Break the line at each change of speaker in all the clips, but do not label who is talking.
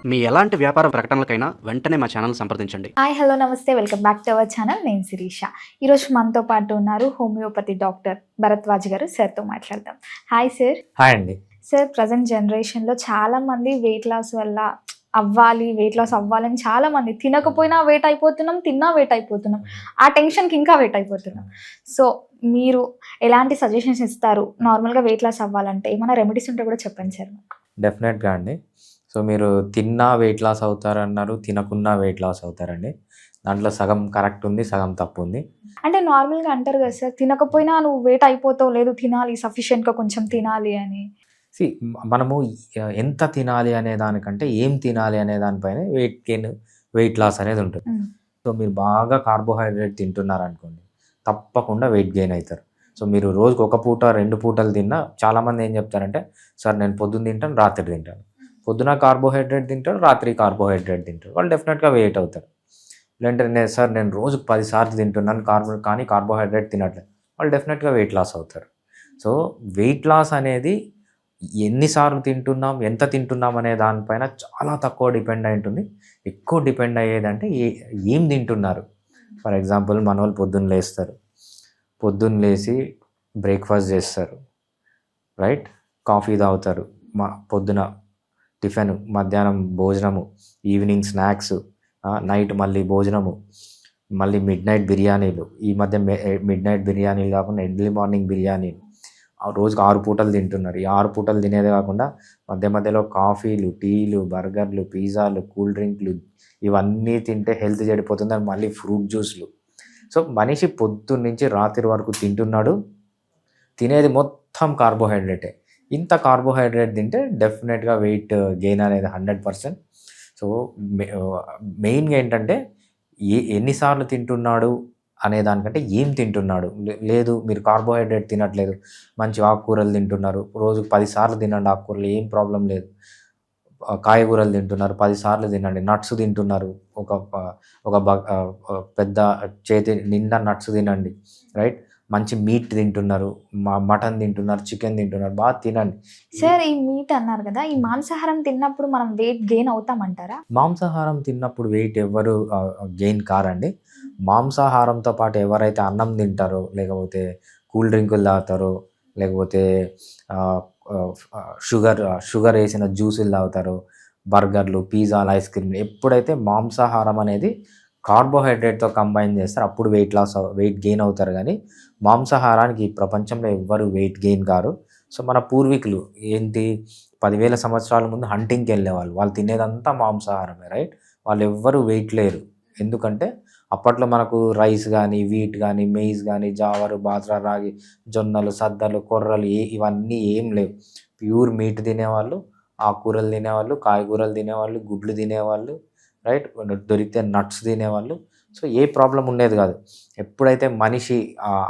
మీ ఎలాంటి వ్యాపార ప్రకటనలకైనా వెంటనే మా ఛానల్ సంప్రదించండి.
హాయ్ హలో నమస్తే, welcome back to our channel. నేను శిరీష. ఈరోజు మనతో పాటు ఉన్నారు హోమియోపతి డాక్టర్ భరద్వాజ్ గారు. సార్తో మాట్లాడదాం. Hi sir.
హాయ్ అండి.
సార్, ప్రజెంట్ జనరేషన్లో చాలామంది వెయిట్ లాస్ అవ్వాలని చాలామంది తినకపోయినా వెయిట్ అయిపోతున్నాం, తిన్నా వెయిట్ అయిపోతున్నాం, ఆ టెన్షన్కి ఇంకా వెయిట్ అయిపోతున్నాం. సో మీరు ఎలాంటి సజెషన్స్ ఇస్తారు? నార్మల్గా వెయిట్ లాస్ అవ్వాలంటే ఏమైనా రెమెడీస్ ఉంటే కూడా చెప్పండి సార్.
డెఫినెట్గా అండి. సో మీరు తిన్నా వెయిట్ లాస్ అవుతారన్నారు, తినకున్నా వెయిట్ లాస్ అవుతారండి. దాంట్లో సగం కరెక్ట్ ఉంది, సగం తప్పు ఉంది.
అంటే నార్మల్గా అంటారు కదా సార్, తినకపోయినా నువ్వు వెయిట్ అయిపోతావు, లేదు తినాలి, సఫిషియెంట్గా కొంచెం తినాలి అని.
మనము ఎంత తినాలి అనే దానికంటే ఏం తినాలి అనే దానిపైన వెయిట్ గెయిన్, వెయిట్ లాస్ అనేది ఉంటుంది. సో మీరు బాగా కార్బోహైడ్రేట్ తింటున్నారు అనుకోండి, తప్పకుండా వెయిట్ గెయిన్ అవుతారు. సో మీరు రోజుకి ఒక పూట 2 పూటలు తిన్నా, చాలామంది ఏం చెప్తారంటే, సార్ నేను పొద్దున్న తింటాను, రాత్రి తింటాను. పొద్దున కార్బోహైడ్రేట్ తింటారు, రాత్రి కార్బోహైడ్రేట్ తింటారు, వాళ్ళు డెఫినెట్గా వెయిట్ అవుతారు. లేదంటే సార్ నేను రోజుకు 10 సార్లు తింటున్నాను కానీ కార్బోహైడ్రేట్ తినట్లేదు, వాళ్ళు డెఫినెట్గా వెయిట్ లాస్ అవుతారు. సో వెయిట్ లాస్ అనేది ఎన్నిసార్లు తింటున్నాం, ఎంత తింటున్నాం అనే దానిపైన చాలా తక్కువ డిపెండ్ అయి ఉంటుంది. ఎక్కువ డిపెండ్ అయ్యేదంటే ఏం తింటున్నారు. ఫర్ ఎగ్జాంపుల్ మన వాళ్ళు పొద్దున్న లేచి బ్రేక్ఫాస్ట్ చేస్తారు, రైట్, కాఫీ తాగుతారు, పొద్దున టిఫిన్, మధ్యాహ్నం భోజనము, ఈవినింగ్ స్నాక్స్, నైట్ మళ్ళీ భోజనము, మళ్ళీ మిడ్ నైట్ బిర్యానీలు. ఈ మధ్య మిడ్ నైట్ బిర్యానీలు కాకుండా ఎర్లీ మార్నింగ్ బిర్యానీలు. రోజుకి 6 పూటలు తింటున్నారు. ఈ 6 పూటలు తినేదే కాకుండా మధ్యలో కాఫీలు, టీలు, బర్గర్లు, పిజ్జాలు, కూల్ డ్రింక్లు, ఇవన్నీ తింటే హెల్త్ చెడిపోతుంది. అని మళ్ళీ ఫ్రూట్ జ్యూస్లు. సో మనిషి పొద్దున్న నుంచి రాత్రి వరకు తింటున్నాడు, తినేది మొత్తం కార్బోహైడ్రేటే. ఇంత కార్బోహైడ్రేట్ తింటే డెఫినెట్గా వెయిట్ గెయిన్ అనేది 100%. సో మెయిన్గా ఏంటంటే ఎన్నిసార్లు తింటున్నాడు అనే దానికంటే ఏం తింటున్నాడు. లేదు మీరు కార్బోహైడ్రేట్ తినట్లేదు, మంచి ఆకుకూరలు తింటున్నారు, రోజుకు 10 సార్లు తినండి ఆకుకూరలు, ఏం ప్రాబ్లం లేదు. కాయగూరలు తింటున్నారు, 10 సార్లు తినండి. నట్స్ తింటున్నారు, ఒక పెద్ద చేతి నిండా నట్స్ తినండి, రైట్. మంచి మీట్ తింటున్నారు, మటన్ తింటున్నారు, చికెన్ తింటున్నారు, బాగా తినండి.
సార్, ఈ మీట్ అన్నారు కదా, ఈ మాంసాహారం తిన్నప్పుడు మనం వెయిట్ గెయిన్ అవుతామంటారా?
మాంసాహారం తిన్నప్పుడు వెయిట్ ఎవరు గెయిన్ కారండి. మాంసాహారంతో పాటు ఎవరైతే అన్నం తింటారో, లేకపోతే కూల్ డ్రింకులు తాగుతారో, లేకపోతే షుగర్ వేసిన జ్యూసులు తాగుతారో, బర్గర్లు, పిజ్జాలు, ఐస్ క్రీమ్లు, ఎప్పుడైతే మాంసాహారం అనేది కార్బోహైడ్రేట్తో కంబైన్ చేస్తారు అప్పుడు వెయిట్ గెయిన్ అవుతారు. కానీ మాంసాహారానికి ఈ ప్రపంచంలో ఎవ్వరు వెయిట్ గెయిన్ కారు. సో మన పూర్వీకులు 10,000 సంవత్సరాల ముందు హంటింగ్కి వెళ్ళేవాళ్ళు, వాళ్ళు తినేదంతా మాంసాహారమే, రైట్. వాళ్ళు ఎవ్వరు వెయిట్ లేరు. ఎందుకంటే అప్పట్లో మనకు రైస్ కానీ, వీట్ కానీ, మెయిజ్ కానీ, జావరు, బాజ్రా, రాగి, జొన్నలు, సద్దలు, కొర్రలు ఇవన్నీ ఏం లేవు. ప్యూర్ మీట్ తినేవాళ్ళు, ఆకుకూరలు తినేవాళ్ళు, కాయగూరలు తినేవాళ్ళు, గుడ్లు తినేవాళ్ళు, రైట్. దొరికితే నట్స్ తినేవాళ్ళు. సో ఏ ప్రాబ్లం ఉండేది కాదు. ఎప్పుడైతే మనిషి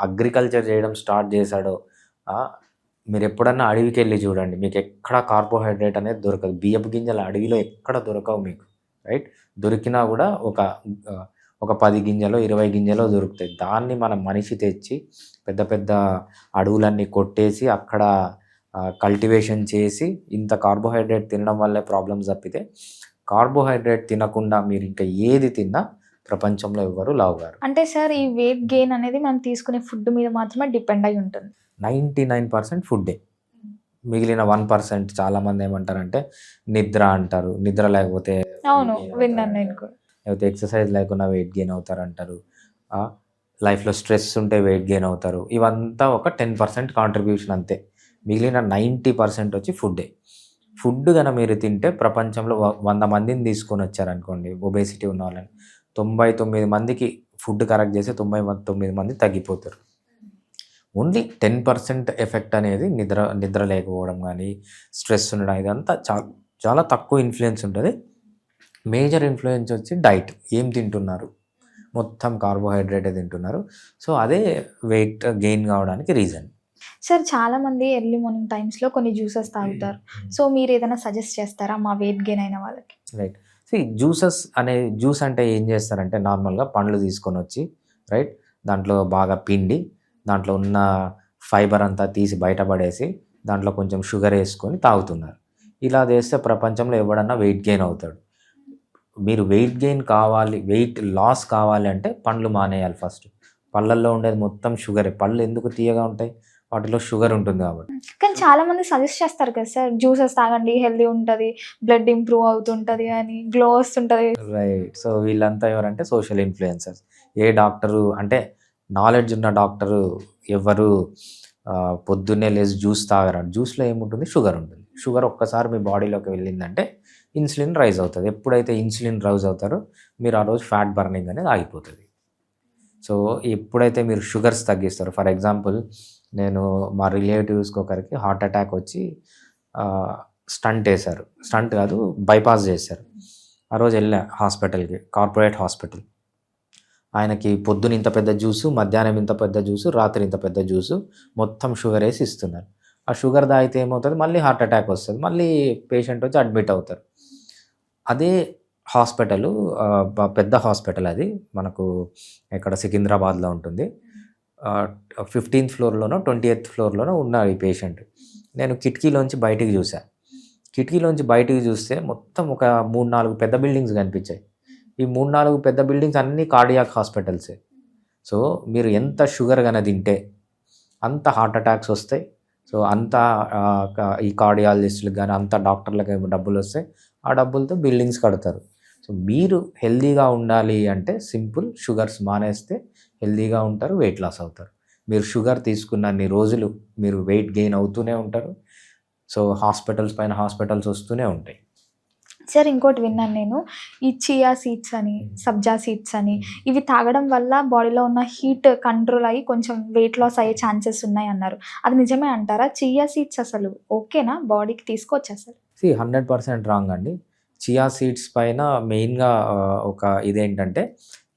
అగ్రికల్చర్ చేయడం స్టార్ట్ చేశాడో, మీరు ఎప్పుడన్నా అడవికి వెళ్ళి చూడండి, మీకు ఎక్కడ కార్బోహైడ్రేట్ అనేది దొరకదు. బియ్యపు గింజలు అడవిలో ఎక్కడ దొరకవు మీకు, రైట్. దొరికినా కూడా ఒక 10 గింజలో 20 గింజలో దొరుకుతాయి. దాన్ని మన మనిషి తెచ్చి పెద్ద పెద్ద అడవులన్నీ కొట్టేసి అక్కడ కల్టివేషన్ చేసి ఇంత కార్బోహైడ్రేట్ తినడం వల్లే ప్రాబ్లమ్స్ తప్పితే, కార్బోహైడ్రేట్ తినకుండా మీరు ఇంకా ఏది తిన్నా ప్రపంచంలో ఎవ్వరు లావుగారు.
అంటే సార్, ఈ వెయిట్ గెయిన్ అనేది మనం తీసుకునే ఫుడ్ మీద మాత్రమే డిపెండ్ అయి ఉంటుంది.
99% ఫుడ్డే. మిగిలిన 1% చాలామంది ఏమంటారంటే నిద్ర అంటారు. నిద్ర లేకపోతే
అవును, విన్నాను నేను కూడా.
లేకపోతే ఎక్సర్సైజ్ లేకుండా వెయిట్ గెయిన్ అవుతారు అంటారు. లైఫ్లో స్ట్రెస్ ఉంటే వెయిట్ గెయిన్ అవుతారు. ఇవంతా ఒక 10% కాంట్రిబ్యూషన్ అంతే. మిగిలిన 90% వచ్చి ఫుడ్డే. ఫుడ్ కనుక మీరు తింటే ప్రపంచంలో 100 మందిని తీసుకొని వచ్చారనుకోండి, ఒబేసిటీ ఉన్న వాళ్ళని, 99 మందికి ఫుడ్ కరెక్ట్ చేసి 99 మంది తగ్గిపోతారు. ఓన్లీ 10% ఎఫెక్ట్ అనేది నిద్ర లేకపోవడం కానీ, స్ట్రెస్ ఉండడం, ఇదంతా చాలా తక్కువ ఇన్ఫ్లుయెన్స్ ఉంటుంది. మేజర్ ఇన్ఫ్లుయెన్స్ వచ్చి డైట్, ఏం తింటున్నారు, మొత్తం కార్బోహైడ్రేటే తింటున్నారు. సో అదే వెయిట్ గెయిన్ కావడానికి రీజన్.
సార్, చాలామంది ఎర్లీ మార్నింగ్ టైమ్స్లో కొన్ని జ్యూసెస్ తాగుతారు. సో మీరు ఏదైనా సజెస్ట్ చేస్తారా మా వెయిట్ గెయిన్ అయిన వాళ్ళకి?
రైట్. జ్యూస్ అంటే ఏం చేస్తారంటే, నార్మల్గా పండ్లు తీసుకొని వచ్చి, రైట్, దాంట్లో బాగా పిండి, దాంట్లో ఉన్న ఫైబర్ అంతా తీసి బయటపడేసి, దాంట్లో కొంచెం షుగర్ వేసుకొని తాగుతున్నారు. ఇలా చేస్తే ప్రపంచంలో ఎవడన్నా వెయిట్ గెయిన్ అవుతాడు. మీరు వెయిట్ గెయిన్ కావాలి, వెయిట్ లాస్ కావాలి అంటే పండ్లు మానేయాలి ఫస్ట్. పళ్ళల్లో ఉండేది మొత్తం షుగరే. పళ్ళు ఎందుకు తీయగా ఉంటాయి? వాటిలో షుగర్ ఉంటుంది కాబట్టి.
కానీ చాలా మంది సజెస్ట్ చేస్తారు కదా సార్, జ్యూసెస్ తాగండి హెల్దీ ఉంటుంది, బ్లడ్ ఇంప్రూవ్ అవుతుంటుంది అని, గ్లో వస్తుంటుంది.
రైట్. సో వీళ్ళంతా ఎవరంటే సోషల్ ఇన్ఫ్లుయెన్సర్స్. ఏ డాక్టరు అంటే నాలెడ్జ్ ఉన్న డాక్టరు ఎవరు పొద్దున్నే లేచి జ్యూస్ తాగరు. జ్యూస్లో ఏముంటుంది? షుగర్ ఉంటుంది. షుగర్ ఒక్కసారి మీ బాడీలోకి వెళ్ళిందంటే ఇన్సులిన్ రైజ్ అవుతుంది. ఎప్పుడైతే ఇన్సులిన్ రైజ్ అవుతారో మీరు ఆ రోజు ఫ్యాట్ బర్నింగ్ అనేది ఆగిపోతుంది. సో ఎప్పుడైతే మీరు షుగర్స్ తగ్గిస్తారో, ఫర్ ఎగ్జాంపుల్ నేను మా రిలేటివ్స్కి ఒకరికి హార్ట్ అటాక్ వచ్చి స్టంట్ వేశారు. స్టంట్ కాదు, బైపాస్ చేశారు. ఆ రోజు వెళ్ళా హాస్పిటల్కి, కార్పొరేట్ హాస్పిటల్. ఆయనకి పొద్దున ఇంత పెద్ద జ్యూసు, మధ్యాహ్నం ఇంత పెద్ద జ్యూసు, రాత్రి ఇంత పెద్ద జ్యూసు, మొత్తం షుగర్ వేసి ఇస్తున్నారు. ఆ షుగర్ తాగితే ఏమవుతుంది? మళ్ళీ హార్ట్ అటాక్ వస్తుంది, మళ్ళీ పేషెంట్ వచ్చి అడ్మిట్ అవుతారు. అదే హాస్పిటల్ పెద్ద హాస్పిటల్, అది మనకు ఇక్కడ సికింద్రాబాద్లో ఉంటుంది. 15th ఫ్లోర్లోనో 20th ఫ్లోర్లోనో ఉన్నారు ఈ పేషెంట్. నేను కిటికీలోంచి బయటికి చూశాను. కిటికీలోంచి బయటికి చూస్తే మొత్తం ఒక 3-4 పెద్ద బిల్డింగ్స్ కనిపించాయి. ఈ 3-4 పెద్ద బిల్డింగ్స్ అన్నీ కార్డియాక్ హాస్పిటల్సే. సో మీరు ఎంత షుగర్ కన్నా తింటే అంత హార్ట్ అటాక్స్ వస్తాయి. సో అంత ఈ కార్డియాలజిస్టులకు కానీ అంత డాక్టర్లకు డబ్బులు వస్తాయి. ఆ డబ్బులతో బిల్డింగ్స్ కడతారు. సో మీరు హెల్దీగా ఉండాలి అంటే సింపుల్, షుగర్స్ మానేస్తే హెల్దీగా ఉంటారు, వెయిట్ లాస్ అవుతారు. మీరు షుగర్ తీసుకున్నన్ని రోజులు మీరు వెయిట్ గెయిన్ అవుతూనే ఉంటారు. సో హాస్పిటల్స్ పైన హాస్పిటల్స్ వస్తూనే ఉంటాయి.
సార్ ఇంకోటి విన్నాను నేను, ఈ చియా సీడ్స్ అని, సబ్జా సీడ్స్ అని, ఇవి తాగడం వల్ల బాడీలో ఉన్న హీట్ కంట్రోల్ అయ్యి కొంచెం వెయిట్ లాస్ అయ్యే ఛాన్సెస్ ఉన్నాయి అన్నారు. అది నిజమే అంటారా? చియా సీడ్స్ అసలు ఓకేనా, బాడీకి తీసుకోవచ్చు అసలు?
100% రాంగ్ అండి. చియా సీడ్స్ పైన మెయిన్గా ఒక ఇదేంటంటే,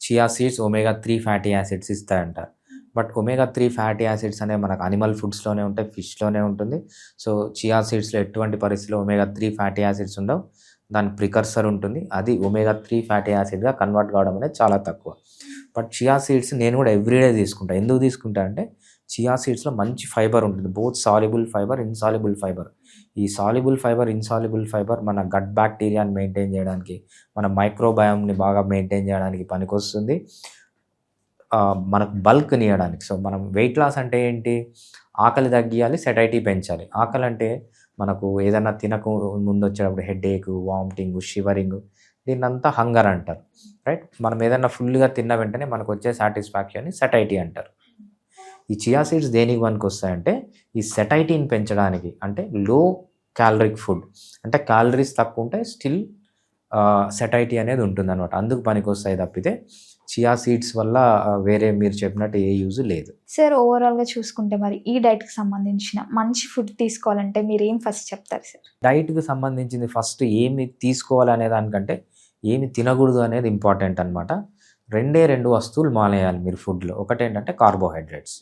chia seeds omega-3 fatty acids ఇస్తాయంటారు. బట్ omega-3 ఫ్యాటీ యాసిడ్స్ అనేవి మనకు అనిమల్ ఫుడ్స్లోనే ఉంటాయి, ఫిష్లోనే ఉంటుంది. సో చియా సీడ్స్లో ఎటువంటి పరిస్థితిలో omega-3 ఫ్యాటీ యాసిడ్స్ ఉండవు. దాని ప్రికర్సర్ ఉంటుంది, అది omega-3 ఫ్యాటీ యాసిడ్గా కన్వర్ట్ కావడం అనేది చాలా తక్కువ. బట్ చియా సీడ్స్ నేను కూడా ఎవ్రీడే తీసుకుంటాను. ఎందుకు తీసుకుంటా అంటే చియా సీడ్స్లో మంచి ఫైబర్ ఉంటుంది, both soluble fibre, insoluble fibre. ఈ సాల్యుబుల్ ఫైబర్, ఇన్సాల్యుబుల్ ఫైబర్ మన గట్ బ్యాక్టీరియాని మెయింటైన్ చేయడానికి, మన మైక్రోబయోమ్ని బాగా మెయింటైన్ చేయడానికి పనికొస్తుంది, మనకు బల్క్ని ఇవ్వడానికి. సో మనం వెయిట్ లాస్ అంటే ఏంటి? ఆకలి తగ్గియాలి, సెటైటీ పెంచాలి. ఆకలి అంటే మనకు ఏదైనా తినకు ముందు వచ్చేటప్పుడు హెడేక్, వామిటింగ్, షివరింగ్, దీన్నంతా హంగర్ అంటారు. రైట్? మనం ఏదైనా ఫుల్గా తిన్న వెంటనే మనకు వచ్చే సాటిస్ఫాక్షన్ని సెటైటీ అంటారు. ఈ చియా సీడ్స్ దేనికి పనికి వస్తాయంటే ఈ సెటైటీని పెంచడానికి. అంటే లో క్యాలరిక్ ఫుడ్, అంటే క్యాలరీస్ తక్కువ ఉంటాయి, స్టిల్ సెటైటీ అనేది ఉంటుంది అనమాట. అందుకు పనికి వస్తాయి తప్పితే చియా సీడ్స్ వల్ల వేరే మీరు చెప్పినట్టు ఏ యూజ్ లేదు.
సార్ ఓవరాల్గా చూసుకుంటే మరి ఈ డైట్కి సంబంధించిన మంచి ఫుడ్ తీసుకోవాలంటే మీరు ఏం ఫస్ట్ చెప్తారు సార్?
డైట్కి సంబంధించింది ఫస్ట్ ఏమి తీసుకోవాలి అనే దానికంటే ఏమి తినకూడదు అనేది ఇంపార్టెంట్ అనమాట. 2 వస్తువులు మానేయాలి మీరు ఫుడ్లో. ఒకటేంటంటే కార్బోహైడ్రేట్స్,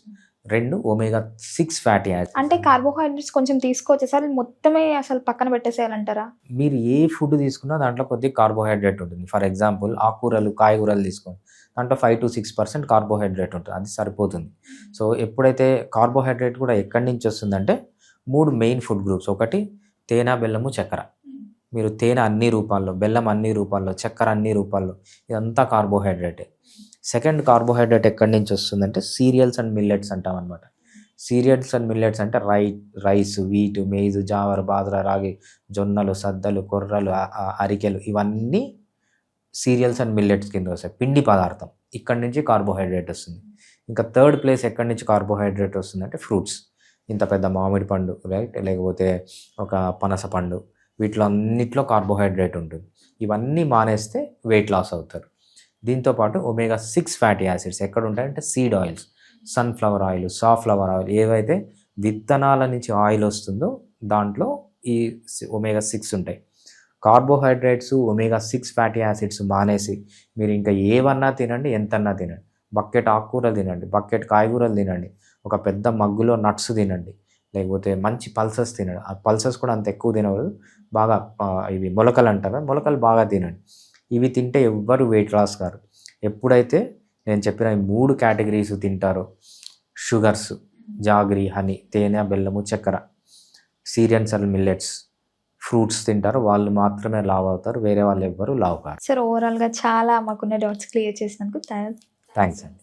2 omega-6 ఫ్యాటీ యాసిడ్స్.
అంటే కార్బోహైడ్రేట్స్ కొంచెం తీసుకోవచ్చు సార్, మొత్తమే అసలు పక్కన పెట్టేసేయాలంటారా?
మీరు ఏ ఫుడ్ తీసుకున్నా దాంట్లో కొద్దిగా కార్బోహైడ్రేట్ ఉంటుంది. ఫర్ ఎగ్జాంపుల్ ఆకుకూరలు, కాయగూరలు తీసుకోండి, దాంట్లో 5-6% కార్బోహైడ్రేట్ ఉంటుంది, అది సరిపోతుంది. సో ఎప్పుడైతే కార్బోహైడ్రేట్ కూడా ఎక్కడి నుంచి వస్తుందంటే 3 మెయిన్ ఫుడ్ గ్రూప్స్. ఒకటి తేనె, బెల్లము, చక్కెర. మీరు తేనె అన్ని రూపాల్లో, బెల్లం అన్ని రూపాల్లో, చక్కెర అన్ని రూపాల్లో, ఇదంతా కార్బోహైడ్రేటే. సెకండ్ కార్బోహైడ్రేట్ ఎక్కడి నుంచి వస్తుందంటే సీరియల్స్ అండ్ మిల్లెట్స్ అంటాం అనమాట. సీరియల్స్ అండ్ మిల్లెట్స్ అంటే rice, wheat, maze, Jewar, Bhadra, రాగి, జొన్నలు, సద్దలు, కొర్రలు, అరికెలు, ఇవన్నీ సీరియల్స్ అండ్ మిల్లెట్స్ కింద వస్తాయి, పిండి పదార్థం. ఇక్కడి నుంచి కార్బోహైడ్రేట్ వస్తుంది. ఇంకా థర్డ్ ప్లేస్ ఎక్కడి నుంచి కార్బోహైడ్రేట్ వస్తుందంటే ఫ్రూట్స్. ఇంత పెద్ద మామిడి పండు, రైట్, లేకపోతే ఒక పనస పండు, వీటిలో అన్నిట్లో కార్బోహైడ్రేట్ ఉంటుంది. ఇవన్నీ మానేస్తే వెయిట్ లాస్ అవుతారు. దీంతోపాటు omega-6 ఫ్యాటీ యాసిడ్స్ ఎక్కడ ఉంటాయంటే seed oils, sunflower oil, safflower oil, ఏవైతే విత్తనాల నుంచి ఆయిల్ వస్తుందో దాంట్లో ఈ omega-6 ఉంటాయి. కార్బోహైడ్రేట్స్, omega-6 ఫ్యాటీ యాసిడ్స్ మానేసి మీరు ఇంకా ఏవన్నా తినండి, ఎంతన్నా తినండి. బకెట్ ఆకుకూరలు తినండి, బకెట్ కాయగూరలు తినండి, ఒక పెద్ద మగ్గులో నట్స్ తినండి, లేకపోతే మంచి పల్సెస్ తినండి. ఆ పల్సెస్ కూడా అంత ఎక్కువ తినకూడదు, బాగా ఇవి మొలకలు అంటారు, మొలకలు బాగా తినండి. ఇవి తింటే ఎవ్వరు వెయిట్ లాస్ కారు. ఎప్పుడైతే నేను చెప్పిన ఈ 3 కేటగిరీస్ తింటారో, షుగర్స్, జాగరీ, హనీ, తేనె, బెల్లము, చక్కెర, సీరియల్స్ అండ్ మిల్లెట్స్, ఫ్రూట్స్ తింటారో వాళ్ళు మాత్రమే లావ్ అవుతారు, వేరే వాళ్ళు ఎవ్వరు లావ్ కారు.
సార్ ఓవరాల్గా చాలా మాకున్న డౌట్స్ క్లియర్ చేసినందుకు
థ్యాంక్స్ అండి.